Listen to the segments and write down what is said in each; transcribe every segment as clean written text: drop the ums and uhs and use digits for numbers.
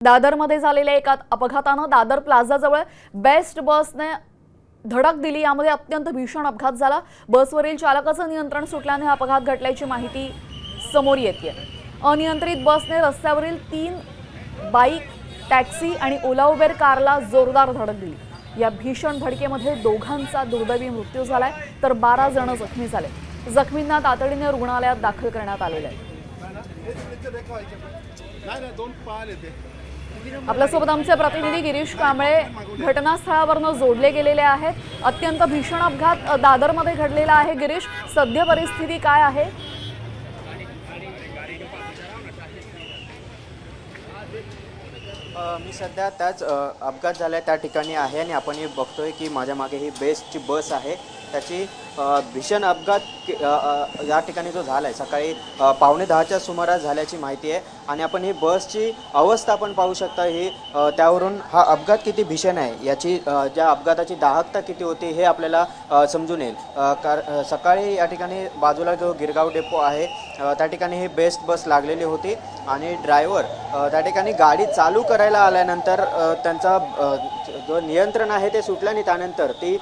दादरमध्ये झालेल्या एका अपघातानं दादर प्लाझाजवळ बेस्ट बसने धडक दिली। यामध्ये अत्यंत भीषण अपघात झाला। बसवरील चालकाचं नियंत्रण सुटल्याने हा अपघात घडल्याची माहिती समोर येते। अनियंत्रित बसने रस्त्यावरील 3 बाईक, टॅक्सी आणि ओला उबेर कारला जोरदार धडक दिली। या भीषण धडकेमध्ये दोघांचा दुर्दैवी मृत्यू झालाय तर 12 जण जखमी झाले। जखमींना तातडीने रुग्णालयात दाखल करण्यात आलेले आहे। आपल्यासोबत आमचे प्रतिनिधी गिरीश कांबळे घटनास्थळावरून जोडले गेलेले आहेत। अत्यंत भीषण अपघात दादरमध्ये घडलेला आहे। गिरीश, सध्या परिस्थिती काय आहे? मी सध्या त्याच अपघात झाल्या त्या ठिकाणी आहे आणि आपण हे बघतोय की माझ्या मागे ही बेस्टची बस आहे। त्याची भीषण अपघात या ठिकाणी जो झाला आहे सकाळी 9:15च्या सुमारास झाल्याची माहिती आहे आणि आपण ही बसची अवस्था आपण पाहू शकता। ही त्यावरून हा अपघात किती भीषण आहे याची ज्या अपघाताची दाहकता किती होती हे आपल्याला समजून येईल। सकाळी या ठिकाणी बाजूला जो गिरगाव डेपो आहे त्या ठिकाणी ही बेस्ट बस लागलेली होती आणि ड्रायव्हर त्या ठिकाणी गाडी चालू करायला आल्यानंतर त्यांचा जो नियंत्रण आहे ते सुटलं आणि त्यानंतर ती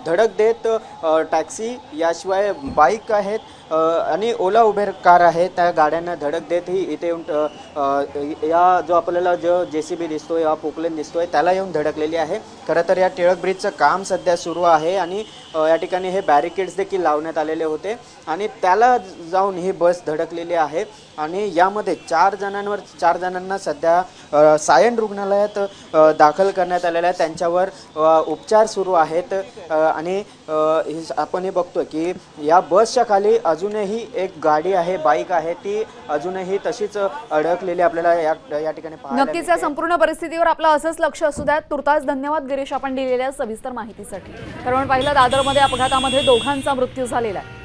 धडक देत टॅक्सी याशिवाय बाईक आहेत आणि ओला उबेर कार आहे त्या गाड्यांना धडक देत ही इथे येऊन या जो आपल्याला जो JCB दिसतोय या पोकलेन दिसतोय त्याला येऊन धडकलेली आहे। खरं तर या टिळक ब्रिजचं काम सध्या सुरू आहे आणि या ठिकाणी हे बॅरिकेड्स देखील लावण्यात आलेले होते आणि त्याला जाऊन ही बस धडकलेली आहे आणि यामध्ये 4 जणांना सध्या सायन रुग्णालयात दाखल करण्यात आलेलं आहे। त्यांच्यावर उपचार सुरू आहेत आणि आपण हे बघतोय की या बसच्या खाली अजूनही एक गाडी आहे, बाईक आहे, ती अजूनही तशीच अडकलेली आपल्याला या ठिकाणी पाहायला नक्कीच या संपूर्ण परिस्थितीवर आपलं असंच लक्ष असू द्या। तुर्तास धन्यवाद गिरीश, आपण दिलेल्या सविस्तर माहितीसाठी। कारण पाहिलं दादरमध्ये अपघातामध्ये दोघांचा मृत्यू झालेला आहे।